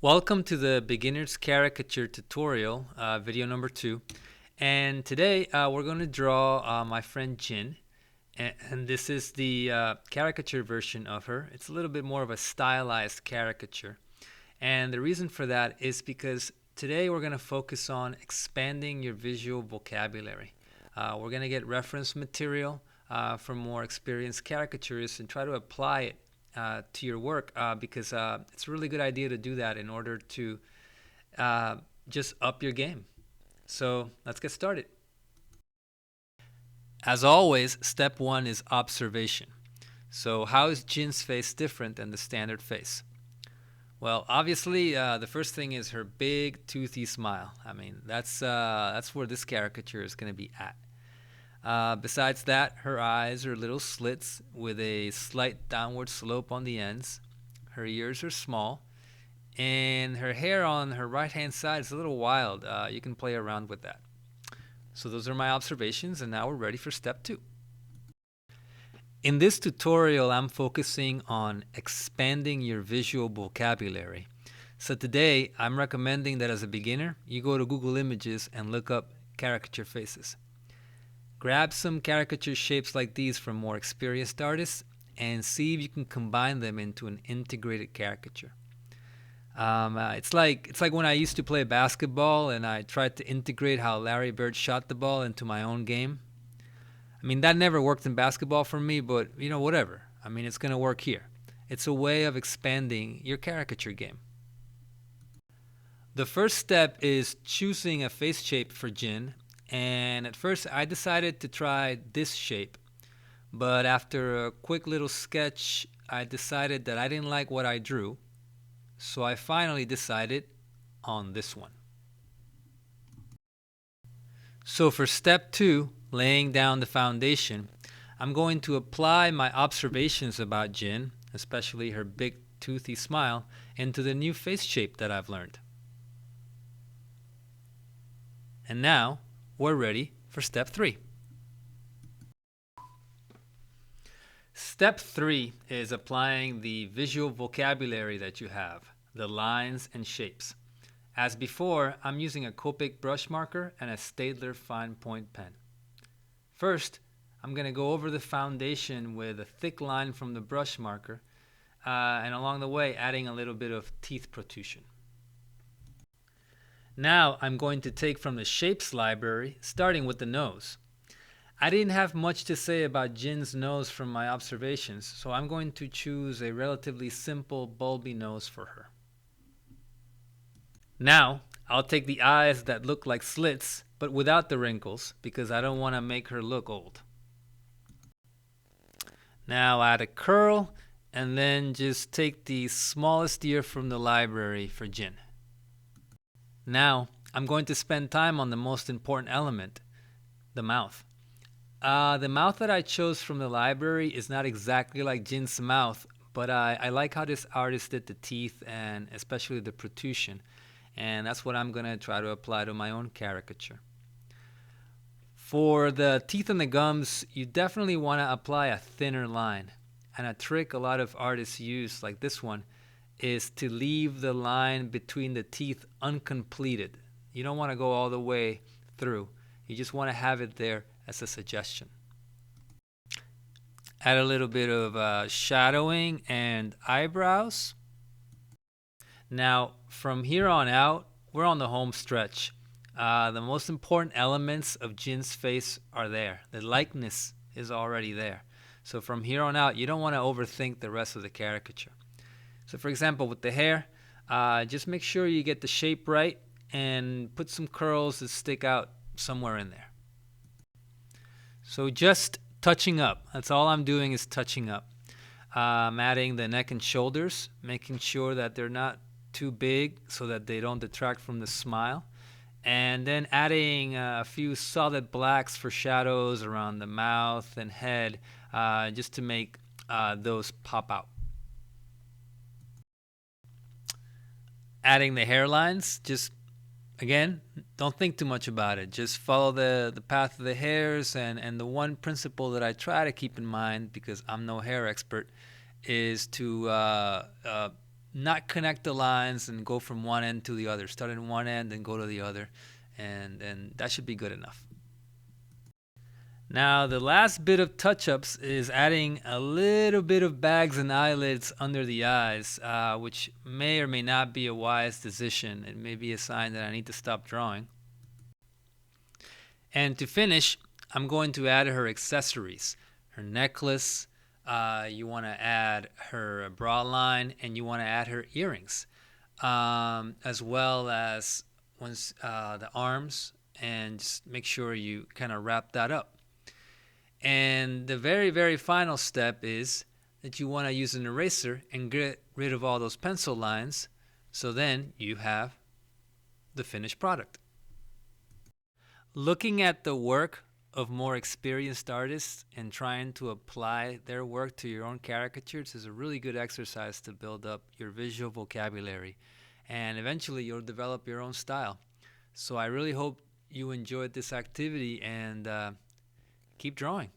Welcome to the beginner's caricature tutorial, video number 2. And today we're going to draw my friend Jin. And this is the caricature version of her. It's a little bit more of a stylized caricature. And the reason for that is because today we're going to focus on expanding your visual vocabulary. We're going to get reference material from more experienced caricaturists and try to apply it to your work because it's a really good idea to do that in order to just up your game. So let's get started. As always, step 1 is observation. So how is Jin's face different than the standard face? Well, obviously, the first thing is her big toothy smile. I mean, that's where this caricature is going to be at. Besides that, her eyes are little slits with a slight downward slope on the ends. Her ears are small, and her hair on her right-hand side is a little wild. You can play around with that. So those are my observations, and now we're ready for step 2. In this tutorial, I'm focusing on expanding your visual vocabulary. So today, I'm recommending that as a beginner, you go to Google Images and look up caricature faces. Grab some caricature shapes like these from more experienced artists and see if you can combine them into an integrated caricature. It's like when I used to play basketball and I tried to integrate how Larry Bird shot the ball into my own game. I mean, that never worked in basketball for me, but whatever. I mean, it's going to work here. It's a way of expanding your caricature game. The first step is choosing a face shape for Jin. And at first I decided to try this shape, but after a quick little sketch I decided that I didn't like what I drew, so I finally decided on this one. So for step 2, laying down the foundation, I'm going to apply my observations about Jin, especially her big toothy smile, into the new face shape that I've learned. And now we're ready for step 3. Step 3 is applying the visual vocabulary that you have, the lines and shapes. As before, I'm using a Copic brush marker and a Staedtler fine point pen. First, I'm going to go over the foundation with a thick line from the brush marker and along the way adding a little bit of teeth protrusion. Now I'm going to take from the shapes library, starting with the nose. I didn't have much to say about Jin's nose from my observations, so I'm going to choose a relatively simple bulby nose for her. Now I'll take the eyes that look like slits, but without the wrinkles, because I don't want to make her look old. Now add a curl, and then just take the smallest ear from the library for Jin. Now, I'm going to spend time on the most important element, the mouth. The mouth that I chose from the library is not exactly like Jin's mouth, but I like how this artist did the teeth and especially the protrusion, and that's what I'm going to try to apply to my own caricature. For the teeth and the gums, you definitely want to apply a thinner line, and a trick a lot of artists use, like this one, is to leave the line between the teeth uncompleted. You don't want to go all the way through. You just want to have it there as a suggestion. Add a little bit of shadowing and eyebrows. Now, from here on out, we're on the home stretch. The most important elements of Jin's face are there. The likeness is already there. So from here on out, you don't want to overthink the rest of the caricature. So for example, with the hair, just make sure you get the shape right and put some curls that stick out somewhere in there. So just touching up. That's all I'm doing is touching up. I'm adding the neck and shoulders, making sure that they're not too big so that they don't detract from the smile. And then adding a few solid blacks for shadows around the mouth and head just to make those pop out. Adding the hairlines, just again, don't think too much about it. Just follow the path of the hairs, and the one principle that I try to keep in mind, because I'm no hair expert, is to not connect the lines and go from one end to the other. Start in one end and go to the other, and that should be good enough. Now, the last bit of touch-ups is adding a little bit of bags and eyelids under the eyes, which may or may not be a wise decision. It may be a sign that I need to stop drawing. And to finish, I'm going to add her accessories, her necklace. You want to add her bra line, and you want to add her earrings, as well as the arms, and just make sure you kind of wrap that up. And the very, very final step is that you want to use an eraser and get rid of all those pencil lines, so then you have the finished product. Looking at the work of more experienced artists and trying to apply their work to your own caricatures is a really good exercise to build up your visual vocabulary, and eventually you'll develop your own style. So I really hope you enjoyed this activity, and keep drawing.